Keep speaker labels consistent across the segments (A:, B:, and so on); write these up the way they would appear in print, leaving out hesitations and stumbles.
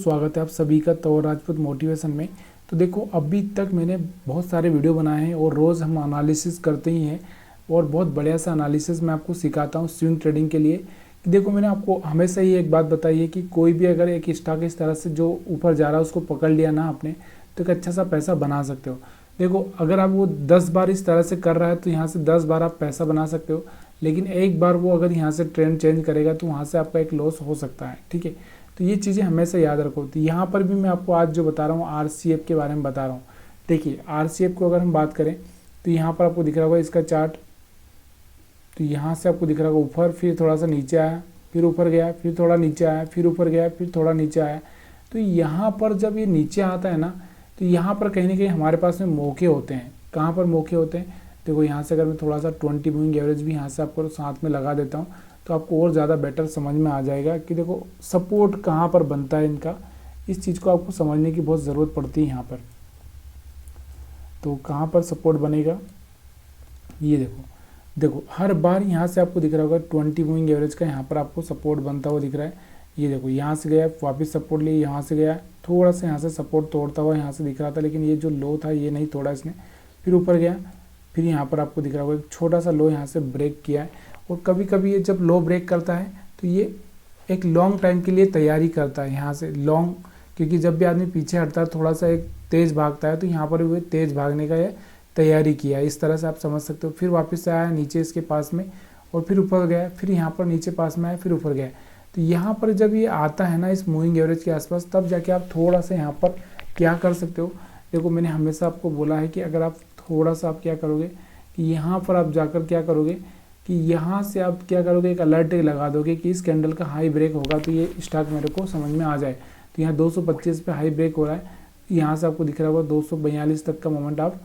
A: स्वागत है आप सभी का तौर राजपूत मोटिवेशन में। तो देखो, अभी तक मैंने बहुत सारे वीडियो बनाए हैं और रोज़ हम एनालिसिस करते ही हैं और बहुत बढ़िया सा एनालिसिस मैं आपको सिखाता हूँ स्विंग ट्रेडिंग के लिए। कि देखो, मैंने आपको हमेशा ही एक बात बताई है कि कोई भी अगर एक स्टॉक इस तरह से जो ऊपर जा रहा है उसको पकड़ लिया ना आपने, तो एक अच्छा सा पैसा बना सकते हो। देखो, अगर आप वो 10 बार इस तरह से कर रहा है तो यहाँ से 10 बार आप पैसा बना सकते हो, लेकिन एक बार वो अगर यहाँ से ट्रेंड चेंज करेगा तो वहाँ से आपका एक लॉस हो सकता है। ठीक है, तो ये चीज़ें हमेशा याद रखो। तो यहाँ पर भी मैं आपको आज जो बता रहा हूँ आरसीएफ के बारे में बता रहा हूँ। देखिए, आरसीएफ को अगर हम बात करें तो यहाँ पर आपको दिख रहा होगा इसका चार्ट। तो यहाँ से आपको दिख रहा होगा ऊपर, फिर थोड़ा सा नीचे आया, फिर ऊपर गया, फिर थोड़ा नीचे आया, फिर ऊपर गया, फिर थोड़ा नीचे आया। तो यहाँ पर जब ये नीचे आता है ना, तो यहाँ पर कहीं ना कहीं हमारे पास में मौके होते हैं। कहाँ पर मौके होते हैं? देखो, यहाँ से अगर मैं थोड़ा सा 20 मूविंग एवरेज भी यहाँ से आपको साथ में लगा देता हूँ तो आपको और ज़्यादा बेटर समझ में आ जाएगा कि देखो सपोर्ट कहाँ पर बनता है इनका। इस चीज़ को आपको समझने की बहुत ज़रूरत पड़ती है यहाँ पर। तो कहाँ पर सपोर्ट बनेगा, ये देखो। देखो, हर बार यहाँ से आपको दिख रहा होगा 20 मूविंग एवरेज का यहाँ पर आपको सपोर्ट बनता हुआ दिख रहा है। ये देखो, यहाँ से गया, वापस सपोर्ट लिए, यहाँ से गया, थोड़ा सा यहाँ से सपोर्ट तोड़ता हुआ यहाँ से दिख रहा था, लेकिन ये जो लो था ये नहीं तोड़ा इसने। फिर ऊपर गया, फिर यहाँ पर आपको दिख रहा होगा एक छोटा सा लो यहाँ से ब्रेक किया है। और कभी कभी ये जब लो ब्रेक करता है तो ये एक लॉन्ग टाइम के लिए तैयारी करता है यहाँ से लॉन्ग, क्योंकि जब भी आदमी पीछे हटता है थोड़ा सा एक तेज़ भागता है, तो यहाँ पर वो तेज़ भागने का ये तैयारी किया है। इस तरह से आप समझ सकते हो। फिर वापस से आया नीचे इसके पास में और फिर ऊपर गया, फिर यहाँ पर नीचे पास में आया, फिर ऊपर गया। तो यहाँ पर जब ये आता है ना इस मूविंग एवरेज के आसपास, तब जाके आप थोड़ा सा यहाँ पर क्या कर सकते हो। देखो, मैंने हमेशा आपको बोला है कि अगर आप थोड़ा सा आप क्या करोगे कि यहाँ पर आप जाकर क्या करोगे कि यहाँ से आप क्या करोगे, एक अलर्ट लगा दोगे कि इस कैंडल का हाई ब्रेक होगा तो ये स्टॉक मेरे को समझ में आ जाए। तो यहाँ 225 पे हाई ब्रेक हो रहा है, यहाँ से आपको दिख रहा होगा 242 तक का मोमेंट आप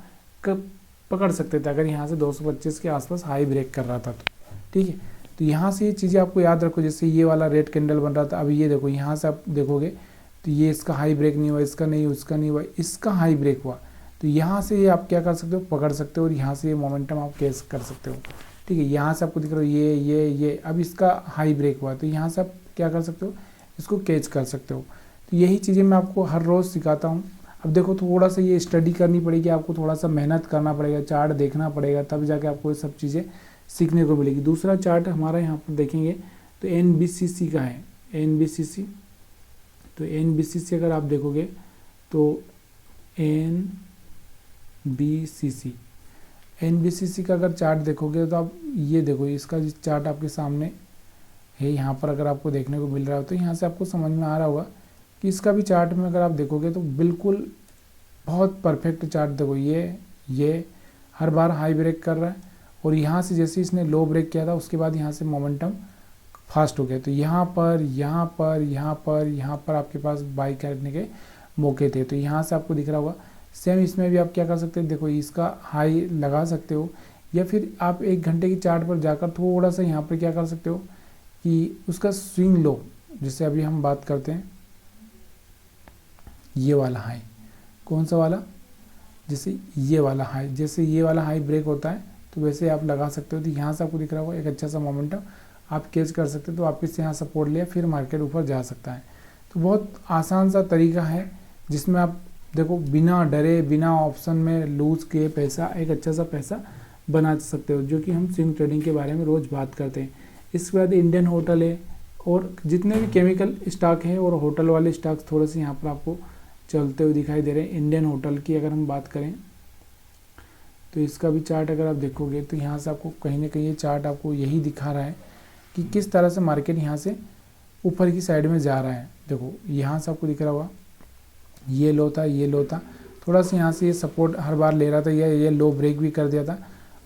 A: पकड़ सकते थे अगर यहाँ से 225 के आसपास हाई ब्रेक कर रहा था तो। ठीक है, तो यहाँ से ये चीज़ें आपको याद रखो। जैसे ये वाला रेड कैंडल बन रहा था, अभी ये देखो यहाँ से आप देखोगे तो ये इसका हाई ब्रेक नहीं हुआ, इसका नहीं, उसका नहीं हुआ, इसका हाई ब्रेक हुआ। तो यहाँ से ये आप क्या कर सकते हो, पकड़ सकते हो और यहाँ से ये मोमेंटम आप कैच कर सकते हो। ठीक है, यहाँ से आपको दिख रहा है ये अब इसका हाई ब्रेक हुआ, तो यहाँ से आप क्या कर सकते हो, इसको कैच कर सकते हो। तो यही चीज़ें मैं आपको हर रोज़ सिखाता हूँ। अब देखो, थोड़ा सा ये स्टडी करनी पड़ेगी आपको, थोड़ा सा मेहनत करना पड़ेगा, चार्ट देखना पड़ेगा, तब जाके आपको ये सब चीज़ें सीखने को मिलेगी। दूसरा चार्ट हमारा यहाँ पर देखेंगे तो NBCC का है, NBCC। तो NBCC अगर आप देखोगे तो NBCC का अगर चार्ट देखोगे तो आप ये देखो, इसका चार्ट आपके सामने है। यहाँ पर अगर आपको देखने को मिल रहा हो तो यहाँ से आपको समझ में आ रहा होगा कि इसका भी चार्ट में अगर आप देखोगे तो बिल्कुल बहुत परफेक्ट चार्ट। देखो, ये हर बार हाई ब्रेक कर रहा है और यहाँ से जैसे इसने लो ब्रेक किया था उसके बाद यहाँ से मोमेंटम फास्ट हो गया। तो यहाँ पर आपके पास बाई करने के मौके थे। तो यहाँ से आपको दिख रहा होगा। सेम इसमें भी आप क्या कर सकते हैं, देखो इसका हाई लगा सकते हो, या फिर आप 1 घंटे की चार्ट पर जाकर थोड़ा सा यहाँ पर क्या कर सकते हो कि उसका स्विंग लो, जैसे अभी हम बात करते हैं ये वाला हाई, कौन सा वाला, जैसे ये वाला हाई, जैसे ये वाला हाई ब्रेक होता है तो वैसे आप लगा सकते हो। तो यहाँ से आपको दिख रहा होगा एक अच्छा सा मोमेंटम आप कैच कर सकते हो। तो वापस से यहाँ सपोर्ट लिया, फिर मार्केट ऊपर जा सकता है। तो बहुत आसान सा तरीका है जिसमें आप देखो बिना डरे, बिना ऑप्शन में लूज किए पैसा, एक अच्छा सा पैसा बना सकते हो, जो कि हम स्विंग ट्रेडिंग के बारे में रोज़ बात करते हैं। इसके बाद इंडियन होटल है और जितने भी केमिकल स्टॉक हैं और होटल वाले स्टॉक थोड़े से यहाँ पर आपको चलते हुए दिखाई दे रहे हैं। इंडियन होटल की अगर हम बात करें तो इसका भी चार्ट अगर आप देखोगे तो यहाँ से आपको कहीं ना कहीं ये चार्ट आपको यही दिखा रहा है कि किस तरह से मार्केट यहाँ से ऊपर की साइड में जा रहा है। देखो, यहाँ से आपको दिख रहा होगा ये लो था, थोड़ा सा यहाँ से ये सपोर्ट हर बार ले रहा था, ये लो ब्रेक भी कर दिया था।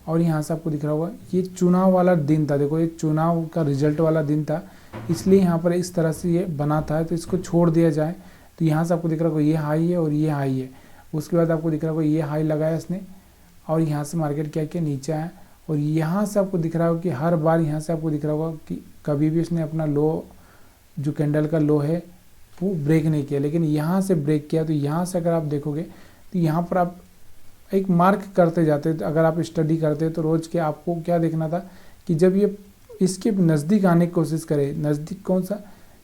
A: और यहाँ से आपको दिख रहा होगा ये चुनाव वाला दिन था। देखो, ये चुनाव का रिजल्ट वाला दिन था, इसलिए यहाँ पर इस तरह से ये बना था। तो इसको छोड़ दिया जाए तो यहाँ से आपको दिख रहा होगा ये हाई है और ये हाई है। उसके बाद आपको दिख रहा होगा ये हाई लगाया इसने और यहाँ से मार्केट क्या किया, नीचे आया। और यहाँ से आपको दिख रहा होगा कि हर बार यहाँ से आपको दिख रहा होगा कि कभी भी इसने अपना लो, जो कैंडल का लो है, वो ब्रेक नहीं किया, लेकिन यहाँ से ब्रेक किया। तो यहाँ से अगर आप देखोगे तो यहाँ पर आप एक मार्क करते जाते। तो अगर आप स्टडी करते तो रोज़ के आपको क्या देखना था कि जब ये इसके नज़दीक आने की कोशिश करे, नज़दीक कौन सा,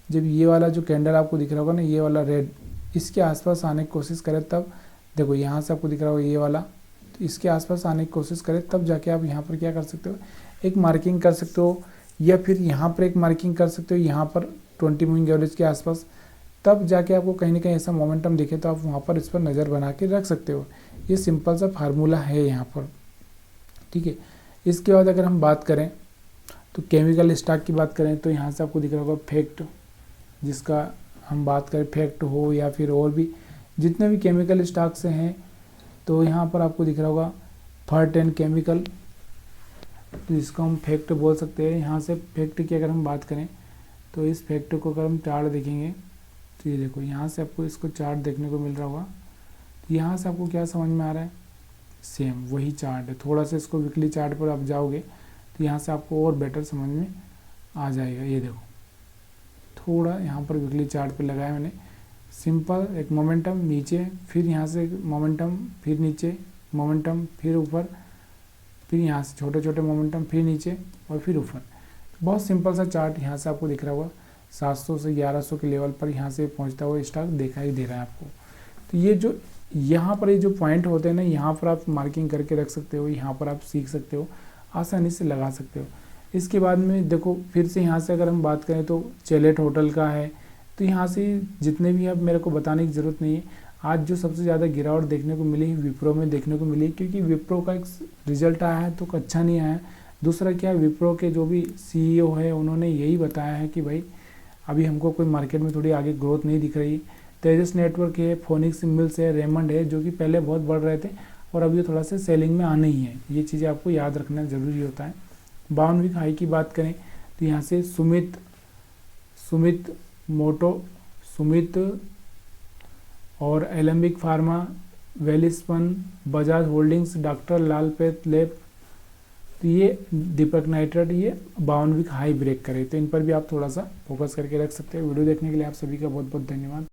A: जब ये वाला जो कैंडल आपको दिख रहा होगा ना, ये वाला रेड, इसके आसपास आने की कोशिश करें तब देखो यहाँ से आपको दिख रहा होगा ये वाला, तो इसके आसपास आने की कोशिश करें तब जाके आप यहाँ पर क्या कर सकते हो, एक मार्किंग कर सकते हो, या फिर यहाँ पर एक मार्किंग कर सकते हो यहाँ पर 20 मूविंग एवरेज के आसपास। तब जाके आपको कहीं ना कहीं ऐसा मोमेंटम दिखे तो आप वहाँ पर इस पर नज़र बना के रख सकते हो। ये सिंपल सा फार्मूला है यहाँ पर, ठीक है। इसके बाद अगर हम बात करें तो केमिकल स्टॉक की बात करें तो यहाँ से आपको दिख रहा होगा फैक्ट, जिसका हम बात करें फैक्ट हो या फिर और भी जितने भी केमिकल स्टॉक से हैं, तो यहाँ पर आपको दिख रहा होगा फर्ट एंड केमिकल, तो इसको हम फैक्ट बोल सकते हैं। यहाँ से फैक्ट की अगर हम बात करें तो इस फैक्ट को अगर हम चार्ट देखेंगे तो ये देखो यहाँ से आपको इसको चार्ट देखने को मिल रहा होगा। तो यहाँ से आपको क्या समझ में आ रहा है, सेम वही चार्ट है। थोड़ा सा इसको वीकली चार्ट पर आप जाओगे तो यहाँ से आपको और बेटर समझ में आ जाएगा। ये देखो थोड़ा यहाँ पर वीकली चार्ट पे लगाया मैंने, सिंपल एक मोमेंटम नीचे, फिर यहाँ से मोमेंटम, फिर नीचे मोमेंटम, फिर ऊपर, फिर यहाँ से छोटे छोटे मोमेंटम, फिर नीचे और फिर ऊपर। बहुत सिंपल सा चार्ट यहाँ से आपको दिख रहा होगा 700 से 1100 के लेवल पर यहाँ से पहुँचता हुआ स्टॉक देखा ही दे रहा है आपको। तो ये जो यहाँ पर ये जो पॉइंट होते हैं ना, यहाँ पर आप मार्किंग करके रख सकते हो, यहाँ पर आप सीख सकते हो, आसानी से लगा सकते हो। इसके बाद में देखो फिर से यहाँ से अगर हम बात करें तो चैलेट होटल का है, तो यहाँ से जितने भी अब मेरे को बताने की ज़रूरत नहीं है। आज जो सबसे ज़्यादा गिरावट देखने को मिली विप्रो में देखने को मिली, क्योंकि विप्रो का एक रिजल्ट आया है तो अच्छा नहीं आया। दूसरा क्या है, विप्रो के जो भी CEO है उन्होंने यही बताया है कि भाई अभी हमको कोई मार्केट में थोड़ी आगे ग्रोथ नहीं दिख रही। तेजस नेटवर्क है, फोनिक्स मिल्स है, रेमंड है, जो कि पहले बहुत बढ़ रहे थे और अभी थोड़ा सा सेलिंग में आने ही है। ये चीज़ें आपको याद रखना ज़रूरी होता है। 52 वीक हाई की बात करें तो यहाँ से सुमित मोटो, सुमित और Alembic pharma, Welspun, Bajaj holdings, doctor Lal path lab, तो ये दीपक नाइट्रेट ये 52 वीक हाई ब्रेक करे, तो इन पर भी आप थोड़ा सा फोकस करके रख सकते हैं। वीडियो देखने के लिए आप सभी का बहुत बहुत धन्यवाद।